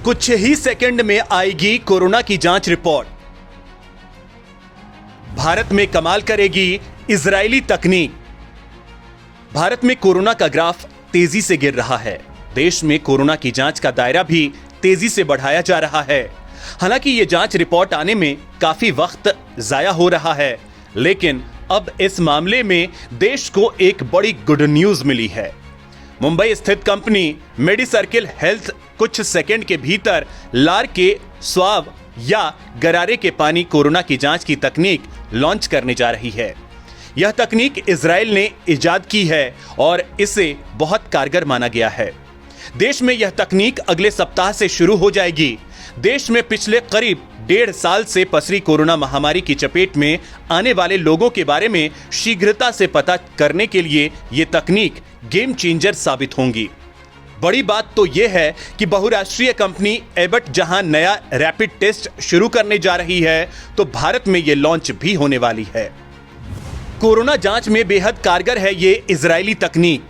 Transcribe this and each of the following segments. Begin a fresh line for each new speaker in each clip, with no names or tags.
कुछ ही सेकंड में आएगी कोरोना की जांच रिपोर्ट। भारत में कमाल करेगी इजरायली तकनीक। भारत में कोरोना का ग्राफ तेजी से गिर रहा है। देश में कोरोना की जांच का दायरा भी तेजी से बढ़ाया जा रहा है। हालांकि ये जांच रिपोर्ट आने में काफी वक्त जाया हो रहा है, लेकिन अब इस मामले में देश को एक बड़ी गुड न्यूज मिली है। मुंबई स्थित कंपनी मेडिसर्किल हेल्थ कुछ सेकंड के भीतर लार के स्वाब या गरारे के पानी कोरोना की जांच की तकनीक लॉन्च करने जा रही है। यह तकनीक इजराइल ने इजाद की है और इसे बहुत कारगर माना गया है। देश में यह तकनीक अगले सप्ताह से शुरू हो जाएगी। देश में पिछले करीब 1.5 साल से पसरी कोरोना महामारी की चपेट में आने वाले लोगों के बारे में शीघ्रता से पता करने के लिए यह तकनीक गेम चेंजर साबित होंगी। बड़ी बात तो यह है कि बहुराष्ट्रीय कंपनी एबट जहां नया रैपिड टेस्ट शुरू करने जा रही है, तो भारत में यह लॉन्च भी होने वाली है। कोरोना जांच में बेहद कारगर है ये इजरायली तकनीक।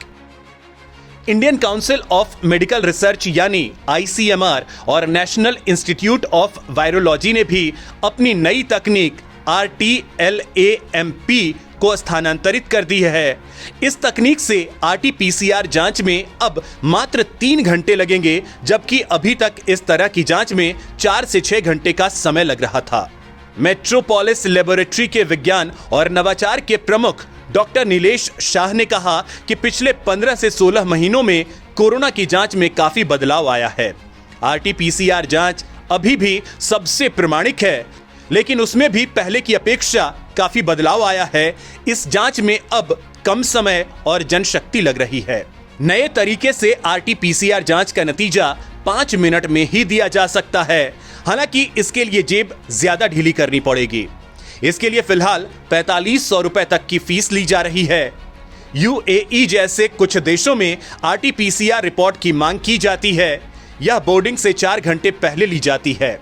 Indian council of medical research यानी ICMR और नेशनल इंस्टीट्यूट ऑफ वायरोलॉजी ने भी अपनी नई तकनीक RT-LAMP को स्थानांतरित कर दी है। इस तकनीक से RT-PCR जांच में अब मात्र 3 घंटे लगेंगे, जबकि अभी तक इस तरह की जांच में 4 से 6 घंटे का समय लग रहा था। मेट्रोपोलिस लेबोरेटरी के विज्ञान और नवाचार के प्रमुख डॉक्टर नीलेश शाह ने कहा कि पिछले 15 से 16 महीनों में कोरोना की जांच में काफी बदलाव आया है। RT-PCR जांच अभी भी सबसे प्रामाणिक है, लेकिन उसमें भी पहले की अपेक्षा काफी बदलाव आया है। इस जांच में अब कम समय और जनशक्ति लग रही है। नए तरीके से RT-PCR जांच का नतीजा 5 मिनट में ही दिया जा सकता है। हालांकि इसके लिए जेब ज्यादा ढीली करनी पड़ेगी। इसके लिए फिलहाल 4500 रुपए तक की फीस ली जा रही है। UAE जैसे कुछ देशों में RT-PCR रिपोर्ट की मांग की जाती है। यह बोर्डिंग से 4 घंटे पहले ली जाती है।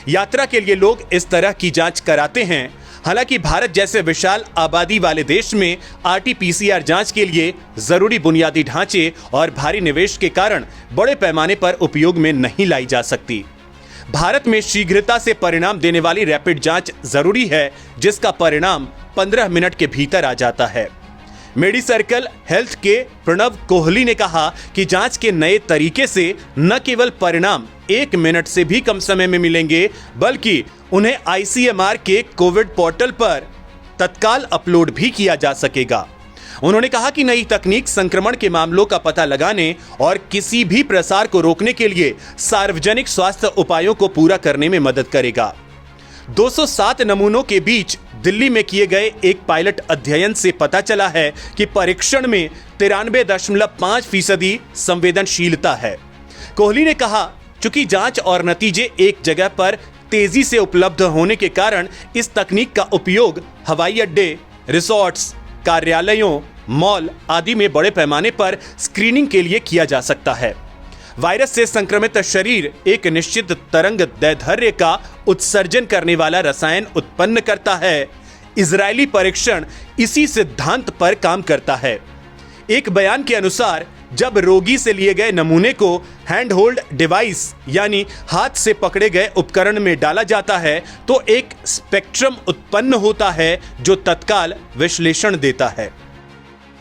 यात्रा के लिए लोग इस तरह की जांच कराते हैं। हालांकि भारत जैसे विशाल आबादी वाले देश में RT-PCR जांच के लिए जरूरी बुनियादी ढांचे और भारी निवेश के कारण बड़े पैमाने पर उपयोग में नहीं लाई जा सकती। भारत में शीघ्रता से परिणाम देने वाली रैपिड जांच जरूरी है, जिसका परिणाम 15 मिनट के भीतर आ जाता है। मेडिसर्किल हेल्थ के प्रणव कोहली ने कहा कि जांच के नए तरीके से न केवल परिणाम 1 मिनट से भी कम समय में मिलेंगे, बल्कि उन्हें ICMR के कोविड पोर्टल पर तत्काल अपलोड भी किया जा सकेगा। उन्होंने कहा कि नई तकनीक संक्रमण के मामलों का पता लगाने और किसी भी प्रसार को रोकने के लिए सार्वजनिक स्वास्थ्य उपायों को पूरा करने में मदद करेगा। 207 नमूनों के बीच दिल्ली में किए गए एक पायलट अध्ययन से पता चला है कि परीक्षण में 93.5% संवेदनशीलता है। कोहली ने कहा, चूंकि जांच और नतीजे एक जगह पर तेजी से उपलब्ध होने के कारण इस तकनीक का उपयोग हवाई अड्डे, रिसोर्ट्स, कार्यालयों, मॉल आदि में बड़े पैमाने पर स्क्रीनिंग के लिए किया जा सकता है। वायरस से संक्रमित शरीर एक निश्चित तरंग दैर्ध्य का उत्सर्जन करने वाला रसायन उत्पन्न करता है। इजरायली परीक्षण इसी सिद्धांत पर काम करता है। एक बयान के अनुसार, जब रोगी से लिए गए नमूने को हैंड होल्ड डिवाइस यानी हाथ से पकड़े गए उपकरण में डाला जाता है, तो एक स्पेक्ट्रम उत्पन्न होता है जो तत्काल विश्लेषण देता है।